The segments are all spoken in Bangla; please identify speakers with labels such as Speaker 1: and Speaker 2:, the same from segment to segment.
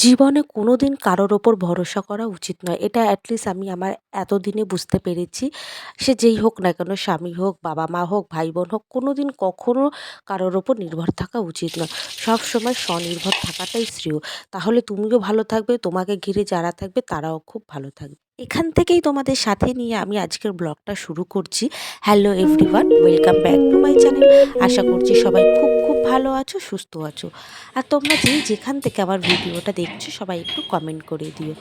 Speaker 1: জীবনে কোনোদিন কারোর ওপর ভরসা করা উচিত নয়। এটা এটলিস্ট আমি আমার এতদিনে বুঝতে পেরেছি। সে যেই হোক না কেন, স্বামী হোক, বাবা-মা হোক, ভাই-বোন হোক, কোনোদিন কখনো কারোর ওপর নির্ভর থাকা উচিত নয়। সবসময় স্বনির্ভর থাকাটাই শ্রেয়। তাহলে তুমিও ভালো থাকবে, তোমাকে ঘিরে যারা থাকবে তারাও খুব ভালো থাকবে। এখান থেকেই তোমাদের সাথে নিয়ে আমি আজকের ব্লগটা শুরু করছি। Hello everyone, welcome back to my channel. আশা করছি সবাই খুব, খুব ভালো আছো, সুস্থ আছো। আর তোমরা যে যেখান থেকে আমার ভিডিওটা দেখছো সবাই একটু কমেন্ট করে দিও।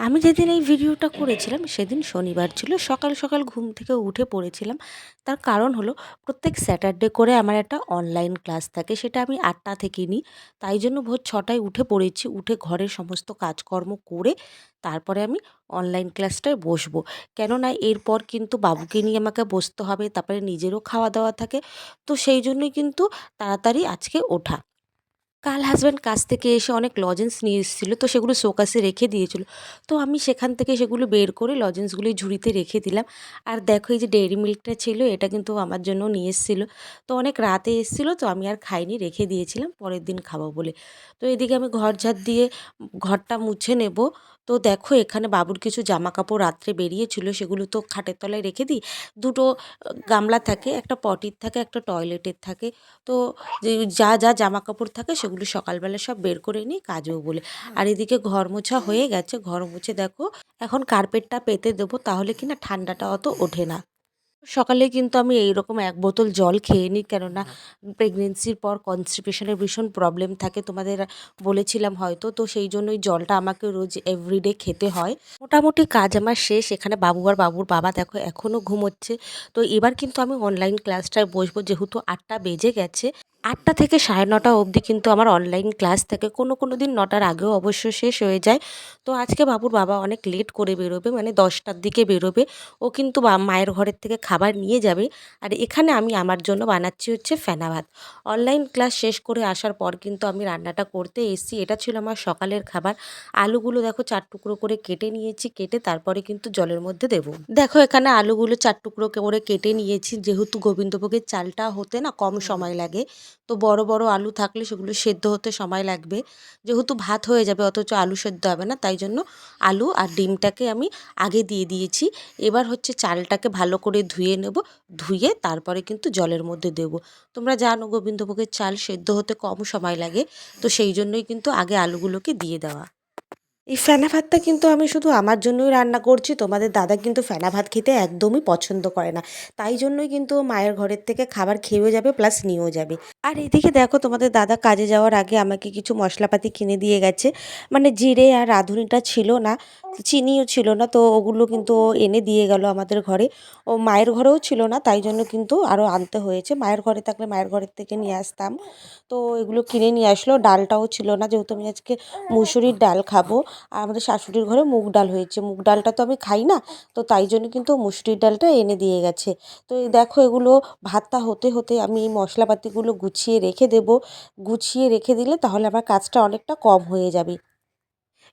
Speaker 1: আমি যেদিন এই ভিডিওটা করেছিলাম সেদিন শনিবার ছিল। সকাল, সকাল ঘুম থেকে উঠে পড়েছিলাম। তার কারণ হলো প্রত্যেক স্যাটারডে করে আমার একটা অনলাইন ক্লাস থাকে। সেটা আমি ৮টা থেকে নিই। তাই জন্য ভোর ৬টায় উঠে পড়েছি। উঠে ঘরের সমস্ত কাজকর্ম করে তারপরে আমি অনলাইন ক্লাসটায় বসবো। কেননা এরপর কিন্তু বাবুকে নিয়ে আমাকে বসতে হবে। তারপরে নিজেরও খাওয়া-দাওয়া থাকে। তো সেই জন্যই কিন্তু তাড়াতাড়ি আজকে ওঠা। কাল হাসব্যান্ড কাজ থেকে এসে অনেক লজেন্স নিয়ে এসেছিল, তো সেগুলো শোকেসে রেখে দিয়েছিল। তো আমি সেখান থেকে সেগুলো বের করে লজেন্সগুলো ঝুড়িতে রেখে দিলাম। আর দেখো এই যে ডেইরি মিল্কটা ছিল এটা কিন্তু আমার জন্য নিয়ে এসেছিল। তো অনেক রাতে এসেছিল, তো আমি আর খাইনি, রেখে দিয়েছিলাম পরের দিন খাবো বলে। তো এদিকে আমি ঘর ঝাড় দিয়ে ঘরটা মুছে নেব। তো দেখো এখানে বাবুর কিছু জামাকাপড় রাত্রে বেরিয়েছিল, সেগুলো তো খাটের তলায় রেখে দিই। দুটো গামলা থাকে, একটা পটির থাকে, একটা টয়লেটের থাকে। তো যে যা জামাকাপড় থাকে সেগুলো সকালবেলা সব বের করে নিই কাচবো বলে। আর এদিকে ঘর মোছা হয়ে গেছে। ঘর মুছে দেখো এখন কার্পেটটা পেতে দেবো, তাহলে কিনা ঠান্ডাটা অত ওঠে না। সকালে কিন্তু আমি এইরকম ১ বোতল জল খেয়ে নিই, কেননা প্রেগনেন্সির পর কনস্টিপেশনের ভীষণ প্রবলেম থাকে, তোমাদের বলেছিলাম হয়তো। তো সেই জন্য ওই জলটা আমাকে রোজ এভরিডে খেতে হয়। মোটামুটি কাজ আমার শেষ। এখানে বাবু আর বাবুর বাবা দেখো এখনও ঘুমোচ্ছে। তো এবার কিন্তু আমি অনলাইন ক্লাসটায় বসবো, যেহেতু ৮টা বেজে গেছে। ৮টা থেকে ৯:৩০ অবধি কিন্তু আমার অনলাইন ক্লাস থাকে। কোনো দিন ৯টার আগেও অবশ্য শেষ হয়ে যায়। তো আজকে বাবুর বাবা অনেক লেট করে বেরোবে, মানে ১০টার দিকে বেরোবে। ও কিন্তু মায়ের ঘরের থেকে খাবার নিয়ে যাবে। আর এখানে আমি আমার জন্য বানাচ্ছি হচ্ছে ফেনা ভাত। অনলাইন ক্লাস শেষ করে আসার পর কিন্তু আমি রান্নাটা করতে এসেছি। এটা ছিল আমার সকালের খাবার। আলুগুলো দেখো ৪ টুকরো করে কেটে নিয়েছি। কেটে তারপরে কিন্তু জলের মধ্যে দেবো। দেখো এখানে আলুগুলো ৪ টুকরো করে কেটে নিয়েছি। যেহেতু গোবিন্দভোগের চালটা হতে না কম সময় লাগে। তো বড়, বড় আলু থাকলে সেগুলো সেদ্ধ হতে সময় লাগবে। যেহেতু ভাত হয়ে যাবে অথচ আলু সেদ্ধ হবে না, তাই জন্য আলু আর ডিমটাকে আমি আগে দিয়ে দিয়েছি। এবার হচ্ছে চালটাকে ভালো করে ধুয়ে নেব। ধুয়ে তারপরে কিন্তু জলের মধ্যে দেবো। তোমরা জানো গোবিন্দভোগের চাল সেদ্ধ হতে কম সময় লাগে। তো সেই জন্যই কিন্তু আগে আলুগুলোকে দিয়ে দেওয়া। এই ফেনা ভাতটা কিন্তু আমি শুধু আমার জন্যই রান্না করছি। তোমাদের দাদা কিন্তু ফেনা ভাত খেতে একদমই পছন্দ করে না। তাই জন্যই কিন্তু ও মায়ের ঘরের থেকে খাবার খেয়েও যাবে প্লাস নিয়েও যাবে। আর এদিকে দেখো তোমাদের দাদা কাজে যাওয়ার আগে আমাকে কিছু মশলাপাতি কিনে দিয়ে গেছে। মানে জিরে আর রাঁধুনিটা ছিল না, চিনিও ছিল না। তো ওগুলো কিন্তু ও এনে দিয়ে গেল আমাদের ঘরে। ও মায়ের ঘরেও ছিল না, তাই জন্য কিন্তু আরও আনতে হয়েছে। মায়ের ঘরে থাকলে মায়ের ঘরের থেকে নিয়ে আসতাম। তো এগুলো কিনে নিয়ে আসলো। ডালটাও ছিল না, যেহেতু আমি আজকে মুসুরির ডাল খাবো। আর আমাদের শাশুড়ির ঘরে মুগ ডাল হয়েছে। মুগ ডালটা তো আমি খাই না। তো তাই জন্য কিন্তু মুসুরির ডালটা এনে দিয়ে গেছে। তো এই দেখো এগুলো ভাতটা হতে, হতে আমি এই মশলাপাতিগুলো গুছিয়ে রেখে দেবো। গুছিয়ে রেখে দিলে তাহলে আমার কাজটা অনেকটা কম হয়ে যাবে।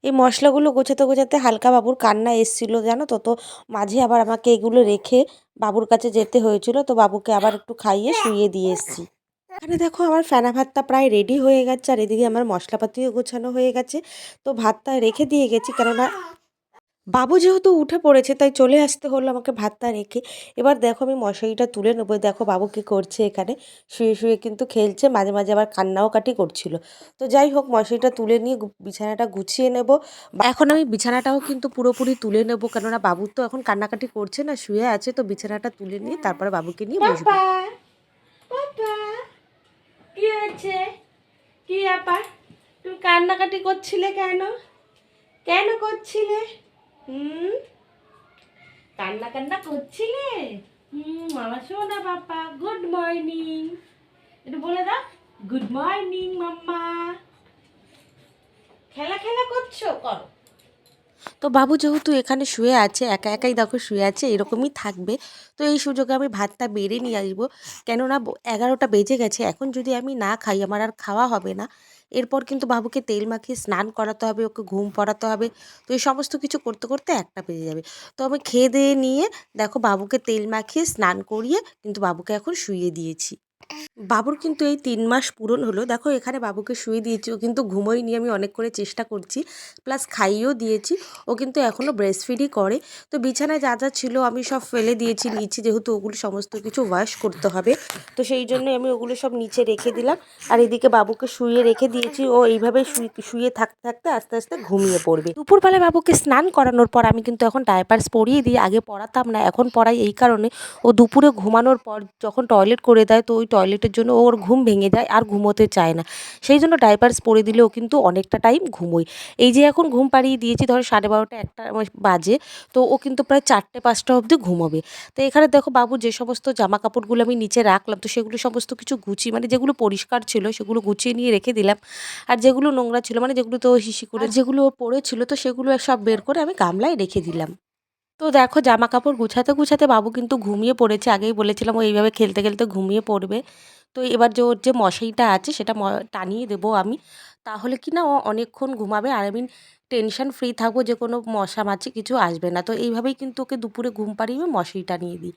Speaker 1: এই মশলাগুলো গোছাতে, গোছাতে হালকা বাবুর কান্না এসছিল জানো তো। তো মাঝে আবার আমাকে এগুলো রেখে বাবুর কাছে যেতে হয়েছিল। তো বাবুকে আবার একটু খাইয়ে শুইয়ে দিয়ে এসছি। এখানে দেখো আমার ফেনা ভাতটা প্রায় রেডি হয়ে গেছে। আর এদিকে আমার মশলাপাতিও গোছানো হয়ে গেছে। তো ভাতটা রেখে দিয়ে গেছি, কেননা বাবু যেহেতু উঠে পড়েছে তাই চলে আসতে হলো আমাকে ভাতটা রেখে। এবার দেখো আমি মশারিটা তুলে নেবো। দেখো বাবু কী করছে এখানে, শুয়ে শুয়ে কিন্তু খেলছে, মাঝে মাঝে আবার কান্নাও কাটি করছিল। তো যাই হোক মশারিটা তুলে নিয়ে বিছানাটা গুছিয়ে নেব। এখন আমি বিছানাটাও কিন্তু পুরোপুরি তুলে নেব, কেননা বাবু তো এখন কান্নাকাটি করছে না, শুয়ে আছে। তো বিছানাটা তুলে নিয়ে তারপরে বাবুকে নিয়ে বসবো।
Speaker 2: পাপা পাপা কি হয়েছে? কি আপা, তুমি কান্নাকাটি করছিলে কেন? কেন করছিলে? হুম, কান্না কান্না করছিলে? আমার শোনা পাপা, গুড মর্নিং। একটু বলে দাও, গুড মর্নিং মাম্মা। খেলা খেলা করছো, করো।
Speaker 1: তো বাবু যেহেতু এখানে শুয়ে আছে, একা একাই দেখো শুয়ে আছে, এরকমই থাকবে। তো এই সুযোগে আমি ভাতটা বেড়ে নিয়ে আসবো। কেননা 11টা বেজে গেছে, এখন যদি আমি না খাই আমার আর খাওয়া হবে না। এরপর কিন্তু বাবুকে তেল মাখিয়ে স্নান করাতে হবে, ওকে ঘুম পড়াতে হবে। তো এই সমস্ত কিছু করতে করতে 1টা বেজে যাবে। তো আমি খেয়ে দেয়ে নিয়ে দেখো বাবুকে তেল মাখিয়ে স্নান করিয়ে কিন্তু বাবুকে এখন শুইয়ে দিয়েছি। বাবুর কিন্তু এই ৩ মাস পূরণ হলো। দেখো এখানে বাবুকে শুইয়ে দিয়েছি। ও কিন্তু ঘুমোয়নি, আমি অনেক করে চেষ্টা করছি। প্লাস খাইয়েও দিয়েছি। ও কিন্তু এখনও ব্রেস্ট ফিডই করে। তো বিছানায় যা, যা ছিল আমি সব ফেলে দিয়েছি নিচে, যেহেতু ওগুলো সমস্ত কিছু ওয়াশ করতে হবে। তো সেই জন্যই আমি ওগুলো সব নিচে রেখে দিলাম। আর এদিকে বাবুকে শুইয়ে রেখে দিয়েছি। ও এইভাবে শুয়ে থাকতে, থাকতে আস্তে, আস্তে ঘুমিয়ে পড়বে। দুপুরবেলায় বাবুকে স্নান করানোর পর আমি কিন্তু এখন ডায়াপার্স পরিয়ে দিই। আগে পরাতাম না, এখন পরাই এই কারণে ও দুপুরে ঘুমানোর পর যখন টয়লেট করে দেয়, তো ওই টয়লেটের জন্য ওর ঘুম ভেঙে যায় আর ঘুমোতে চায় না। সেই জন্য ডাইপার্স পরে দিলে ও কিন্তু অনেকটা টাইম ঘুমোয়। এই যে এখন ঘুম পাড়িয়ে দিয়েছি, ধরো 12:30 একটা বাজে, তো ও কিন্তু প্রায় 4টে 5টা অবধি ঘুমোবে। তো এখানে দেখো বাবুর যে সমস্ত জামা কাপড়গুলো আমি নিচে রাখলাম, তো সেগুলো সমস্ত কিছু গুছিয়ে, মানে যেগুলো পরিষ্কার ছিল সেগুলো গুছিয়ে নিয়ে রেখে দিলাম। আর যেগুলো নোংরা ছিল, মানে যেগুলো তো হিসি করে যেগুলো ও পড়েছিল, তো সেগুলো সব বের করে আমি গামলায় রেখে দিলাম। তো দেখো জামাকাপড় গুছাতে, গুছাতে বাবু কিন্তু ঘুমিয়ে পড়েছে। আগেই বলেছিলাম ও এইভাবে খেলতে, খেলতে ঘুমিয়ে পড়বে। তো এবার যে ওর যে মশারিটা আছে সেটা টানিয়ে দেবো আমি। তাহলে কি না ও অনেকক্ষণ ঘুমাবে আর আমি টেনশন ফ্রি থাকবো যে কোনো মশা মাছি কিছু আসবে না। তো এইভাবেই কিন্তু ওকে দুপুরে ঘুম পাড়িয়ে আমি মশারি টানিয়ে দিই।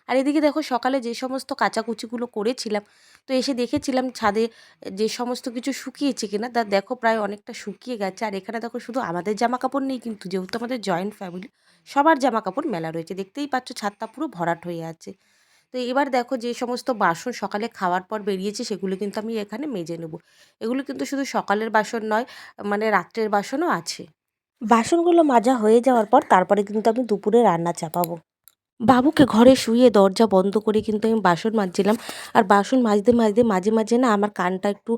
Speaker 1: আর এদিকে দেখো সকালে যে সমস্ত কাচাকুচিগুলো করেছিলাম, তো এসে দেখেছিলাম ছাদে যে সমস্ত কিছু শুকিয়েছে কিনা। তা দেখো প্রায় অনেকটা শুকিয়ে গেছে। আর এখানে দেখো শুধু আমাদের জামাকাপড় নেই কিন্তু, যেহেতু আমাদের জয়েন্ট ফ্যামিলি, সবার জামাকাপড় মেলা রয়েছে। দেখতেই পাচ্ছ ছাদটা পুরো ভরাট হয়ে আছে। তো এবার দেখো যে সমস্ত বাসন সকালে খাওয়ার পর বেরিয়েছে সেগুলো কিন্তু আমি এখানে মেজে নেব। এগুলো কিন্তু শুধু সকালের বাসন নয়, মানে রাত্রের বাসনও আছে। বাসনগুলো মাজা হয়ে যাওয়ার পর তারপরে কিন্তু আমি দুপুরে রান্না চাপাবো। বাবুকে ঘরে শুইয়ে দরজা বন্ধ করে কিন্তু আমি বাসন মাজছিলাম। আর বাসন মাজতে, মাজতে মাঝে, মাঝে না আমার কানটা একটু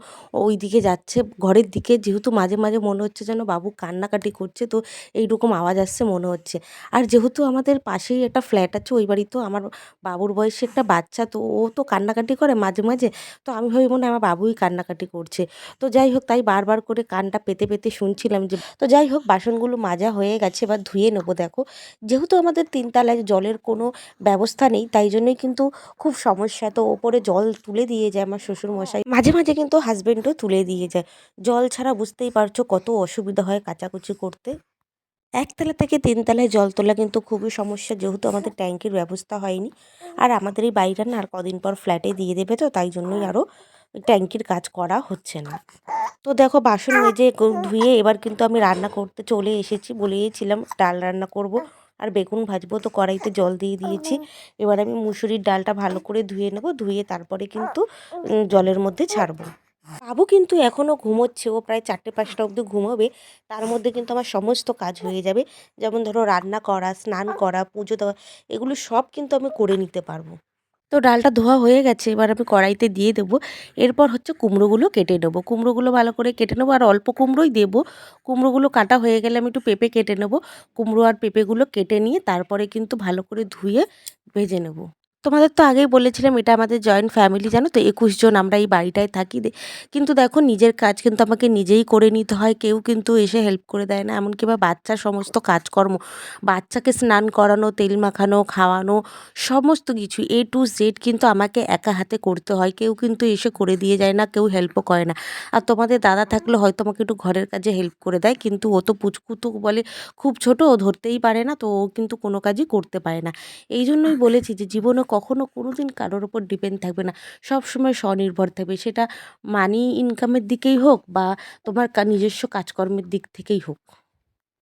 Speaker 1: ওই দিকে যাচ্ছে, ঘরের দিকে। যেহেতু মাঝে, মাঝে মনে হচ্ছে যেন বাবু কান্নাকাটি করছে, তো এইরকম আওয়াজ আসছে মনে হচ্ছে। আর যেহেতু আমাদের পাশেই একটা ফ্ল্যাট আছে, ওই বাড়িতেও আমার বাবুর বয়সী একটা বাচ্চা, তো ও তো কান্নাকাটি করে মাঝে, মাঝে। তো আমি ভাবি মনে হয় আমার বাবুই কান্নাকাটি করছে। তো যাই হোক, তাই বারবার করে কানটা পেতে, পেতে শুনছিলাম যে, তো যাই হোক বাসনগুলো মাজা হয়ে গেছে, এবার ধুয়ে নেবো। দেখো যেহেতু আমাদের 3 তলায় জলের কোনো ব্যবস্থা নেই, তাই জন্যই কিন্তু খুব সমস্যা। তো ওপরে জল তুলে দিয়ে যায় আমার শ্বশুরমশাই। মাঝে, মাঝে কিন্তু হাসব্যান্ডও তুলে দিয়ে যায়। জল ছাড়া বুঝতেই পারছো কত অসুবিধা হয় কাচাকুচি করতে। 1 তলা থেকে 3 তলায় জল তোলা কিন্তু খুবই সমস্যা, যেহেতু আমাদের ট্যাঙ্কির ব্যবস্থা হয়নি। আর আমাদের এই বাড়িটা না আর কদিন পর ফ্ল্যাটে দিয়ে দেবে, তো তাই জন্যই আরও ট্যাঙ্কির কাজ করা হচ্ছে না। তো দেখো বাসন মেজে ধুয়ে এবার কিন্তু আমি রান্না করতে চলে এসেছি। বলেইছিলাম ডাল রান্না করব আর বেগুন ভাজবো, তো কড়াইতে জল দিয়ে দিয়েছি। এবার আমি মুসুরির ডালটা ভালো করে ধুয়ে নেব, ধুয়ে তারপরে কিন্তু জলের মধ্যে ছাড়বো। বাবু কিন্তু এখনও ঘুমোচ্ছে, ও প্রায় 4টে 5টা অবধি ঘুমোবে। তার মধ্যে কিন্তু আমার সমস্ত কাজ হয়ে যাবে। যেমন ধরো রান্না করা, স্নান করা, পুজো দেওয়া, এগুলো সব কিন্তু আমি করে নিতে পারবো। তো ডালটা ধোয়া হয়ে গেছে, এবার আমি কড়াইতে দিয়ে দেবো। এরপর হচ্ছে কুমড়োগুলো কেটে নেবো। কুমড়োগুলো ভালো করে কেটে নেবো আর অল্প কুমড়োই দেবো। কুমড়োগুলো কাটা হয়ে গেলে আমি একটু পেঁপে কেটে নেবো। কুমড়ো আর পেঁপেগুলো কেটে নিয়ে তারপরে কিন্তু ভালো করে ধুয়ে ভেজে নেবো। তোমাদের তো আগেই বলেছিলাম এটা আমাদের জয়েন্ট ফ্যামিলি, জানো তো 21 জন আমরা এই বাড়িটায় থাকি। কিন্তু দেখো নিজের কাজ কিন্তু আমাকে নিজেই করে নিতে হয়, কেউ কিন্তু এসে হেল্প করে দেয় না। এমনকি বা বাচ্চার সমস্ত কাজকর্ম, বাচ্চাকে স্নান করানো, তেল মাখানো, খাওয়ানো, সমস্ত কিছু A to Z কিন্তু আমাকে একা হাতে করতে হয়। কেউ কিন্তু এসে করে দিয়ে যায় না, কেউ হেল্পও করে না। আর তোমাদের দাদা থাকলে হয়তো আমাকে একটু ঘরের কাজে হেল্প করে দেয়, কিন্তু ও তো পুচকু বলে, খুব ছোট, ও ধরতেই পারে না, তো ও কিন্তু কোনো কাজই করতে পারে না। এই জন্যই বলেছি যে জীবনে কখনো কোনো দিন কারোর ওপর ডিপেন্ড থাকবে না, সবসময় স্বনির্ভর থাকবে। সেটা মানি ইনকামের দিকেই হোক বা তোমার নিজস্ব কাজকর্মের দিক থেকেই হোক।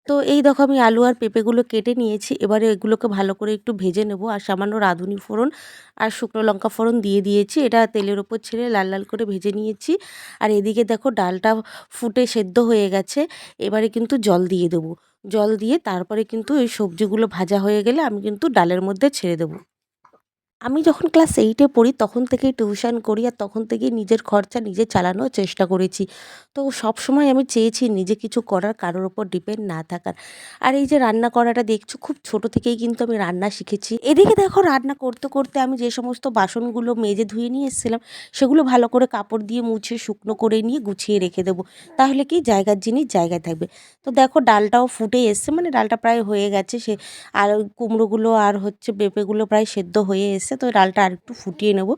Speaker 1: তো এই দেখো আমি আলু আর পেঁপেগুলো কেটে নিয়েছি। এবারে এগুলোকে ভালো করে একটু ভেজে নেব আর সামান্য রাঁধুনি ফোড়ন আর শুকনো লঙ্কা ফোড়ন দিয়ে দিয়েছি। এটা তেলের ওপর ছেড়ে লাল, লাল করে ভেজে নিয়েছি। আর এদিকে দেখো ডালটা ফুটে সেদ্ধ হয়ে গেছে। এবারে কিন্তু জল দিয়ে দেবো। জল দিয়ে তারপরে কিন্তু এই সবজিগুলো ভাজা হয়ে গেলে আমি কিন্তু ডালের মধ্যে ছেড়ে দেবো। আমি যখন ক্লাস 8-এ পড়ি তখন থেকেই টিউশন করি আর তখন থেকেই নিজের খরচা নিজে চালানোর চেষ্টা করেছি। তো সবসময় আমি চেয়েছি নিজে কিছু করার, কারোর ওপর ডিপেন্ড না থাকার। আর এই যে রান্না করাটা দেখছো, খুব ছোট থেকেই কিন্তু আমি রান্না শিখেছি। এদিকে দেখো রান্না করতে, করতে আমি যে সমস্ত বাসনগুলো মেজে ধুয়ে নিয়ে এসেছিলাম সেগুলো ভালো করে কাপড় দিয়ে মুছে শুকনো করে নিয়ে গুছিয়ে রেখে দেবো। তাহলে কি জায়গার জিনিস জায়গায় থাকবে। তো দেখো ডালটাও ফুটে এসছে, মানে ডালটা প্রায় হয়ে গেছে। আর ওই কুমড়োগুলো আর হচ্ছে পেঁপেগুলো প্রায় সেদ্ধ হয়ে এসেছে। তো ডালটা আরেকটু ফুটিয়ে নেব।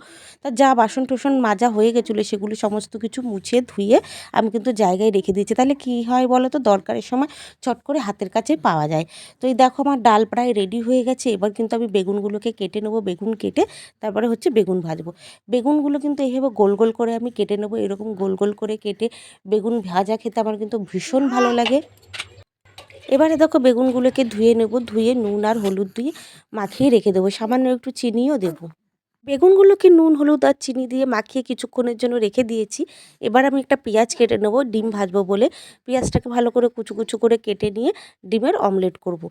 Speaker 1: তা যা বাসন টাসন মাজা হয়ে গেছিলো সেগুলো সমস্ত কিছু মুছে ধুয়ে আমি কিন্তু জায়গায় রেখে দিয়েছি। তাহলে কী হয় বলো তো, দরকারের সময় চট করে হাতের কাছে পাওয়া যায়। তো এই দেখো আমার ডাল প্রায় রেডি হয়ে গেছে। এবার কিন্তু আমি বেগুনগুলোকে কেটে নেব। বেগুন কেটে তারপরে হচ্ছে বেগুন ভাজবো। বেগুনগুলো কিন্তু এইভাবে গোল গোল করে আমি কেটে নেব। এরকম গোল গোল করে কেটে বেগুন ভাজা খেতে আমার কিন্তু ভীষণ ভালো লাগে। এবারে দেখো বেগুনগুলোকে ধুয়ে নেব। ধুয়ে নুন আর হলুদ দিয়ে মাখিয়ে রেখে দেবো। সামান্য একটু চিনিও দেবো। বেগুনগুলোকে নুন, হলুদ আর চিনি দিয়ে মাখিয়ে কিছুক্ষণের জন্য রেখে দিয়েছি। এবার আমি একটা পেঁয়াজ কেটে নেব ডিম ভাজবো বলে। পেঁয়াজটাকে ভালো করে কুচু কুচু করে কেটে নিয়ে ডিমের অমলেট করব।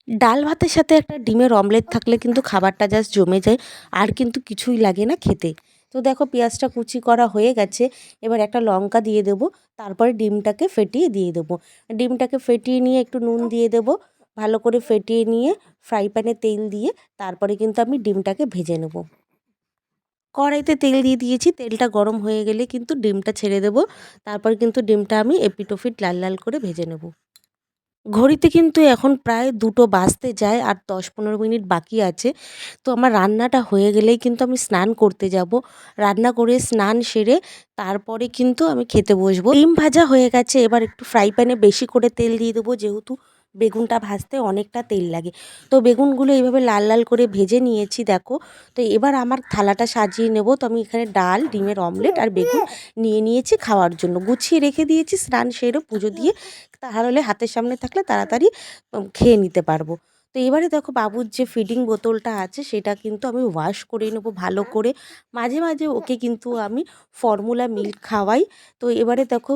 Speaker 1: ডাল ভাতের সাথে একটা ডিমের অমলেট থাকলে কিন্তু খাবারটা জাস্ট জমে যায়, আর কিন্তু কিছুই লাগে না খেতে। তো দেখো পেঁয়াজটা কুচি করা হয়ে গেছে। এবার একটা লঙ্কা দিয়ে দেবো। তারপরে ডিমটাকে ফেটিয়ে দিয়ে দেবো। ডিমটাকে ফেটিয়ে নিয়ে একটু নুন দিয়ে দেবো। ভালো করে ফেটিয়ে নিয়ে ফ্রাই প্যানে তেল দিয়ে তারপরে কিন্তু আমি ডিমটাকে ভেজে নেব। কড়াইতে তেল দিয়ে দিয়েছি। তেলটা গরম হয়ে গেলে কিন্তু ডিমটা ছেড়ে দেবো। তারপর কিন্তু ডিমটা আমি এপিঠ ওপিঠ লাল লাল করে ভেজে নেব। ঘড়িতে কিন্তু এখন প্রায় 2টো বাজতে যায় আর 10-15 মিনিট বাকি আছে। তো আমার রান্নাটা হয়ে গেলেই কিন্তু আমি স্নান করতে যাব। রান্না করে স্নান সেরে তারপরে কিন্তু আমি খেতে বসবো। ডিম ভাজা হয়ে গেছে। এবার একটু ফ্রাই প্যানে বেশি করে তেল দিয়ে দেবো, যেহেতু বেগুনটা ভাজতে অনেকটা তেল লাগে। তো বেগুনগুলো এইভাবে লাল লাল করে ভেজে নিয়েছি দেখো। তো এবার আমার থালাটা সাজিয়ে নেব। তো আমি এখানে ডাল, ডিমের অমলেট আর বেগুন নিয়ে নিয়েছি খাওয়ার জন্য। গুছিয়ে রেখে দিয়েছি স্নান সেরে পুজো দিয়ে। তাহলে হাতের সামনে থাকলে তাড়াতাড়ি খেয়ে নিতে পারবো। তো এবারে দেখো বাবুর যে ফিডিং বোতলটা আছে সেটা কিন্তু আমি ওয়াশ করে নেব ভালো করে। মাঝে মাঝে ওকে কিন্তু আমি ফর্মুলা মিল্ক খাওয়াই। তো এবারে দেখো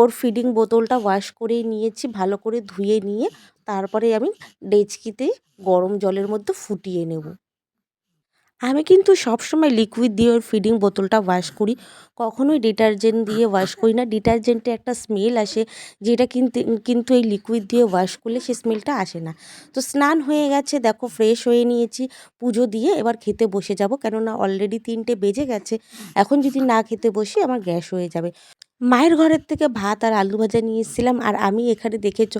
Speaker 1: ওর ফিডিং বোতলটা ওয়াশ করে নিয়েছি, ভালো করে ধুয়ে নিয়ে তারপরে আমি ডেচকিতে গরম জলের মধ্যে ফুটিয়ে নেব। আমি কিন্তু সবসময় লিকুইড দিয়ে ওর ফিডিং বোতলটা ওয়াশ করি। কখনোই ডিটারজেন্ট দিয়ে ওয়াশ করি না। ডিটারজেন্টে একটা স্মেল আসে, যেটা কিন্তু এই লিকুইড দিয়ে ওয়াশ করলে সেই স্মেলটা আসে না। তো স্নান হয়ে গেছে দেখো, ফ্রেশ হয়ে নিয়েছি। পুজো দিয়ে এবার খেতে বসে যাব, কেননা অলরেডি 3টে বেজে গেছে। এখন যদি না খেতে বসি আমার গ্যাস হয়ে যাবে। মায়ের ঘরের থেকে ভাত আর আলু ভাজা নিয়ে এসেছিলাম, আর আমি এখানে দেখেছো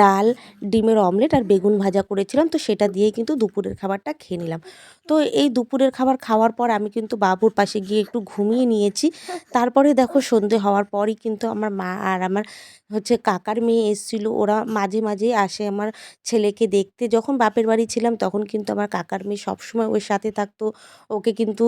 Speaker 1: ডাল, ডিমের অমলেট আর বেগুন ভাজা করেছিলাম। তো সেটা দিয়েই কিন্তু দুপুরের খাবারটা খেয়ে নিলাম। তো এই দুপুরের খাবার খাওয়ার পর আমি কিন্তু বাবুর পাশে গিয়ে একটু ঘুমিয়ে নিয়েছি। তারপরে দেখো সন্ধে হওয়ার পরই কিন্তু আমার মা আর আমার হচ্ছে কাকার মেয়ে এসেছিল। ওরা মাঝে মাঝেই আসে আমার ছেলেকে দেখতে। যখন বাপের বাড়ি ছিলাম তখন কিন্তু আমার কাকার মেয়ে সবসময় ওর সাথে থাকতো। ওকে কিন্তু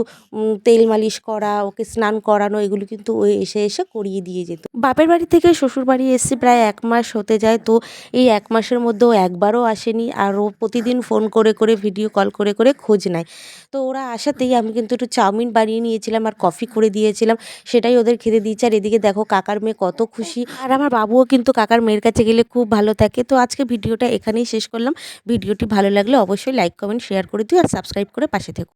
Speaker 1: তেল মালিশ করা, ওকে স্নান করানো, এগুলো কিন্তু ও এসে এসে করিয়ে দিয়ে যেত। বাপের বাড়ি থেকে শ্বশুর বাড়ি এসেছি প্রায় 1 মাস হতে যায়। তো এই 1 মাসের মধ্যে ও একবারও আসেনি, আর ও প্রতিদিন ফোন করে করে ভিডিও কল করে করে খোঁজ নেয়। তো ওরা আসাতেই আমি কিন্তু একটু চাউমিন বানিয়ে নিয়েছিলাম আর কফি করে দিয়েছিলাম। সেটাই ওদের খেতে দিয়েছি। আর এদিকে দেখো কাকার মেয়ে কত খুশি। আর আমার বাবুও কিন্তু কাকার মেয়ের কাছে গেলে খুব ভালো থাকে। তো আজকে ভিডিওটা এখানেই শেষ করলাম। ভিডিওটি ভালো লাগলে অবশ্যই লাইক, কমেন্ট, শেয়ার করে দিও আর সাবস্ক্রাইব করে পাশে থেকো।